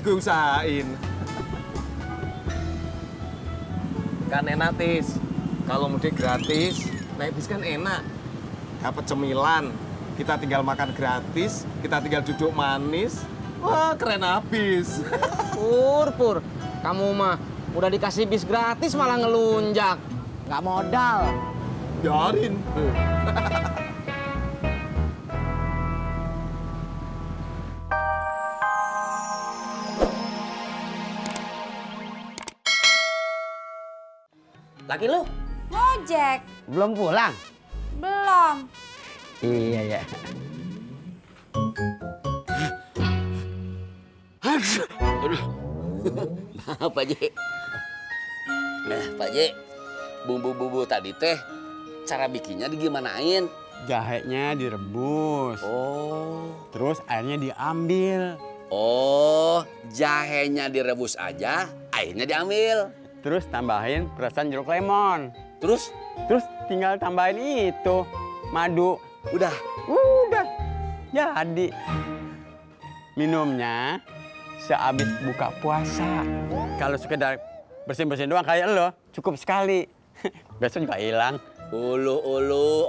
gue usahain. Kan enak, Tis. Kalau mudik gratis, naik bis kan enak. Dapat cemilan, kita tinggal makan gratis, kita tinggal duduk manis. Wah, keren habis. Pur, kamu mah udah dikasih bis gratis malah ngelunjak. Nggak modal. Biarin. Laki lu Ngojek. belum pulang? Belum. Iya ya. Aduh. Maaf Pak Ji. Pak Ji, bumbu-bumbu tadi teh cara bikinnya digimanain? Jahenya direbus, terus airnya diambil, Jahenya direbus aja, airnya diambil. terus tambahin perasan jeruk lemon, Terus terus tinggal tambahin itu madu. udah. Udah jadi. Minumnya sehabis buka puasa. Kalau sekedar bersin-bersin doang kayak lo, cukup sekali. Besok juga hilang. Ulu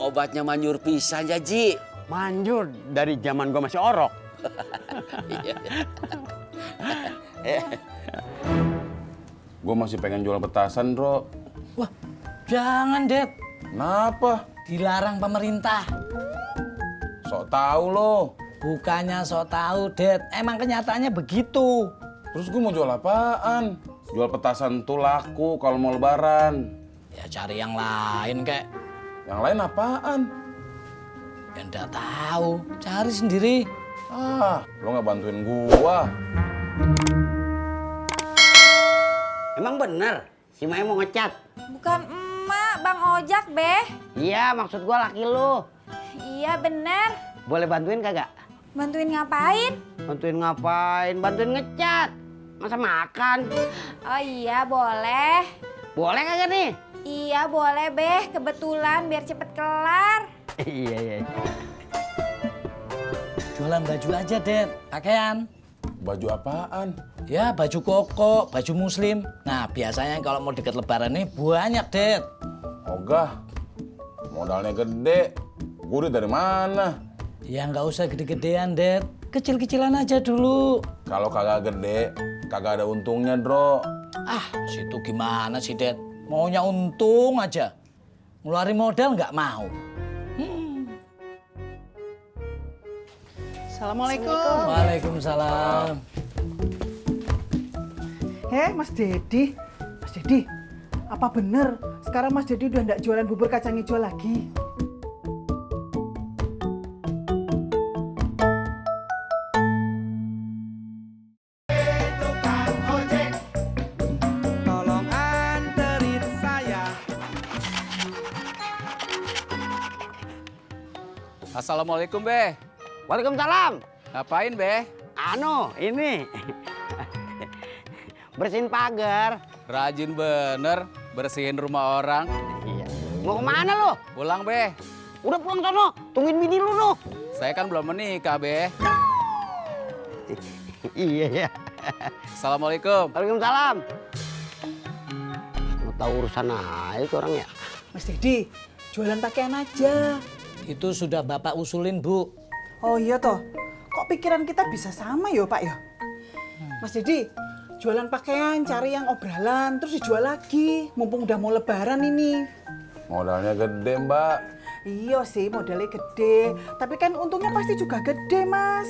obatnya manjur pisan ya Ji. Manjur dari zaman gua masih orok. Gue masih pengen jual petasan, bro. Wah, jangan, Det. Kenapa? Dilarang pemerintah. Sok tahu lo. Bukannya sok tahu, Det. Emang kenyataannya begitu. Terus gue mau jual apaan? Jual petasan tuh laku kalau mau lebaran. Ya cari yang lain, kek. Yang lain apaan? Ya nggak tahu. Cari sendiri. Ah, lo nggak bantuin gua. Emang bener si Mai mau ngecat? Bukan emak, Bang Ojak, Beh. Iya, maksud gua laki lu. Iya, bener. Boleh bantuin kagak? Bantuin ngapain? Bantuin ngapain? Bantuin ngecat. Masa makan? Oh iya, boleh. Boleh kagak nih? Iya, boleh, Beh. Kebetulan biar cepet kelar. Iya. Jualan baju aja, Det. Pakaian. Baju apaan? Ya, baju koko, baju muslim. Nah, biasanya kalau mau deket lebaran nih banyak, Det. Ogah. Modalnya gede. Gue dari mana? Ya nggak usah gede-gedean, Det. Kecil-kecilan aja dulu. Kalau kagak gede, kagak ada untungnya, Bro. Ah, situ gimana sih, Det? Maunya untung aja. Ngeluarin modal nggak mau. Assalamualaikum. Waalaikumsalam. Mas Dedi. Mas Dedi, apa bener sekarang Mas Dedi udah nggak jualan bubur kacang hijau lagi? Tolong anterin saya. Assalamualaikum, Be. Waalaikumsalam. Ngapain, Be? Ini. Bersihin pagar. Rajin bener bersihin rumah orang. Iya. Mau kemana lo? Pulang, Be. Udah pulang sono. Tungguin bini lu no. Saya kan belum menikah, Be. Iya. Assalamualaikum. Waalaikumsalam. Mau tahu urusan aja tuh orang ya. Mas Dedi, jualan pakaian aja. Itu sudah Bapak usulin, Bu. Oh iya toh, kok pikiran kita bisa sama ya Pak ya? Mas Dedi, jualan pakaian, cari yang obralan, terus dijual lagi. Mumpung udah mau lebaran ini. Modalnya gede, Mbak. Iya sih, modalnya gede. Tapi kan untungnya pasti juga gede, Mas.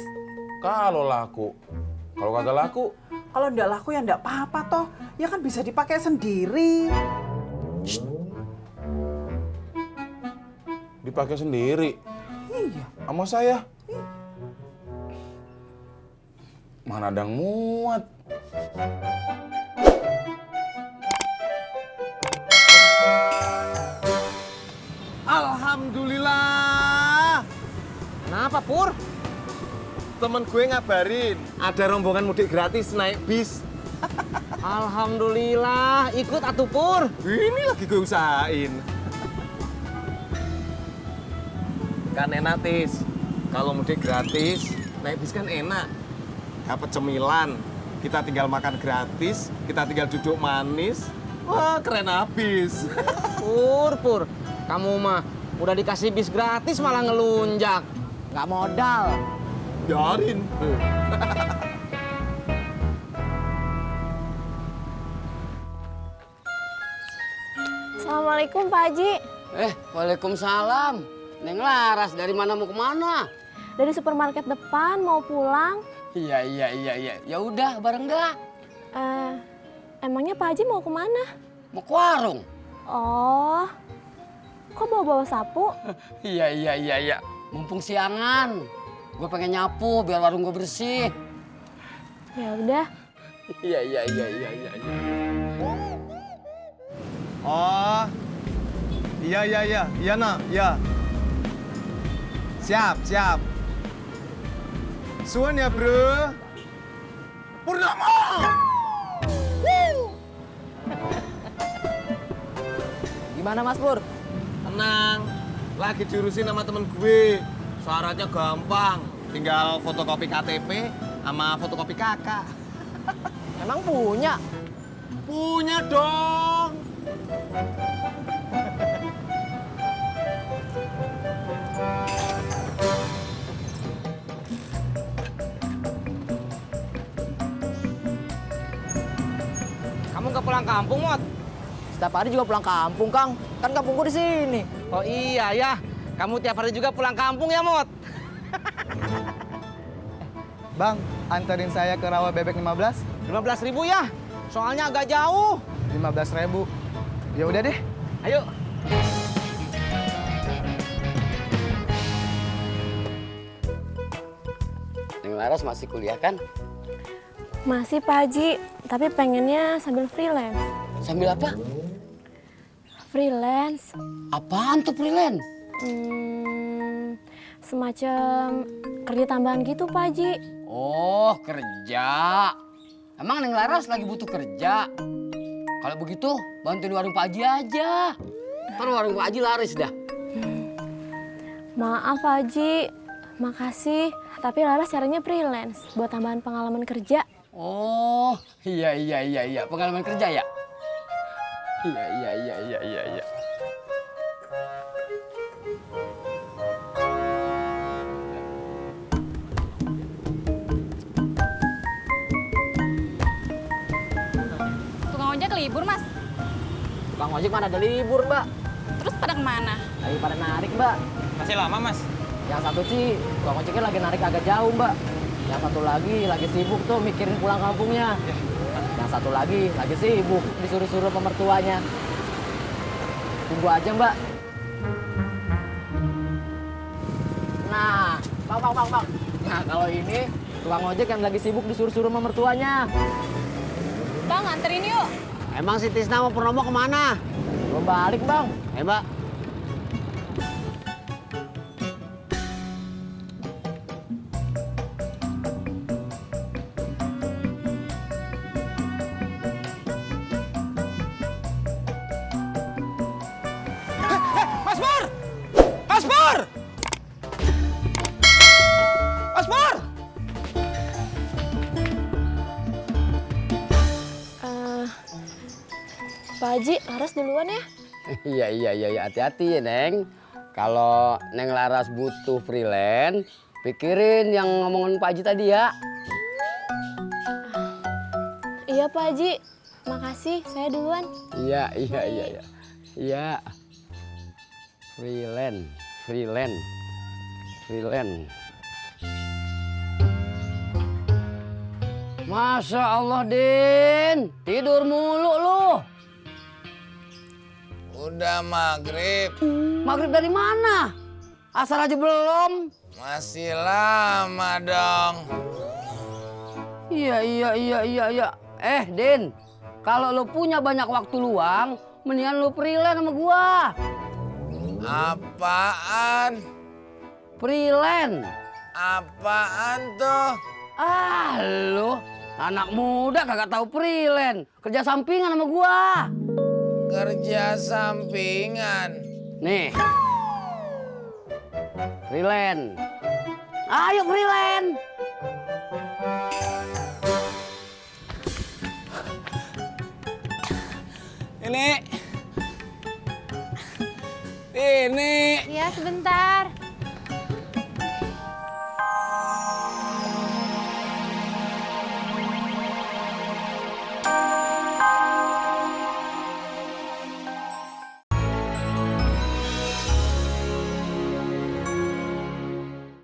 Kalau laku. Kalau kagak laku, Kalau ndak laku ya ndak apa-apa toh. Ya kan bisa dipakai sendiri. dipakai sendiri. Iya. Sama saya. Mana ada yang muat. Alhamdulillah. Kenapa, Pur? Temen gue ngabarin, ada rombongan mudik gratis naik bis. Alhamdulillah, ikut atuh Pur. Ini lagi gue usahain. Kan enak, Tis. Kalau mudik gratis, naik bis kan enak. Dapat cemilan, kita tinggal makan gratis, kita tinggal duduk manis. Wah, keren habis. Pur, kamu mah udah dikasih bis gratis malah ngelunjak. Nggak modal. Biarin. Assalamualaikum Pak Haji. Waalaikumsalam. Neng Laras, dari mana mau kemana? Dari supermarket depan mau pulang. Iya. Ya udah, bareng nggak? Emangnya Pak Haji mau kemana? Mau ke warung. Oh, kok bawa-bawa sapu? Iya. Mumpung siangan. Gue pengen nyapu biar warung gue bersih. Ya udah. Iya. Oh, iya nak, iya. Siap. Suan ya bro. Purnama. Gimana Mas Pur? Tenang, lagi diurusin sama temen gue. Syaratnya gampang, tinggal fotokopi KTP sama fotokopi kakak. Emang punya? Punya dong. Kamu nggak pulang kampung, Mot? Setiap hari juga pulang kampung, Kang. Kan kampungku di sini. Oh iya ya, kamu tiap hari juga pulang kampung ya, Mot? Bang, anterin saya ke rawa bebek 15. 15.000 ya, soalnya agak jauh. 15.000. Ya udah deh. Ayo. Neng Laras masih kuliah kan? Masih Pak Haji, tapi pengennya sambil freelance. Sambil apa? Freelance? Apaan tuh freelance? Semacam kerja tambahan gitu Pak Haji. Oh, kerja. Emang Neng Laras lagi butuh kerja? Kalau begitu, bantuin warung Pak Haji aja. Ntar warung Pak Haji laris dah. Maaf Pak Haji, makasih. Tapi Laras caranya freelance buat tambahan pengalaman kerja. Oh, iya. Pengalaman kerja ya? Iya. Tukang ojek libur Mas? Tukang ojek mana ada libur, Mbak. Terus pada kemana? Lagi pada narik, Mbak. Masih lama, Mas? Yang satu sih, tukang ojeknya lagi narik agak jauh, Mbak. Yang satu lagi sibuk tuh mikirin pulang kampungnya. Yang satu lagi sibuk disuruh-suruh pemertuanya. Tunggu aja, Mbak. Nah, Bang. Nah, kalau ini tukang ojek yang lagi sibuk disuruh-suruh pemertuanya. Bang, anterin yuk. Emang si Tisna mau Purnomo kemana? Belum balik, Bang. Mbak. Mas Pur! Mas Pur! Mas Pur! Pak Haji, Laras duluan ya. Iya. Hati-hati ya, Neng. Kalau Neng Laras butuh freelance, pikirin yang ngomongin Pak Haji tadi ya. Iya Pak Haji, makasih. Saya duluan. Iya. Iya. Freelance. Masya Allah, Din. Tidur mulu lu. Udah maghrib. Maghrib dari mana? Asar aja belum. Masih lama dong. Iya. Din, kalau lu punya banyak waktu luang, mendingan lu freelance sama gua. Apaan? Freelance. Apaan tuh? Lu anak muda kagak tahu freelance. Kerja sampingan sama gua. Kerja sampingan. Nih. Freelance. Ayo freelance. Ini. Ya, sebentar.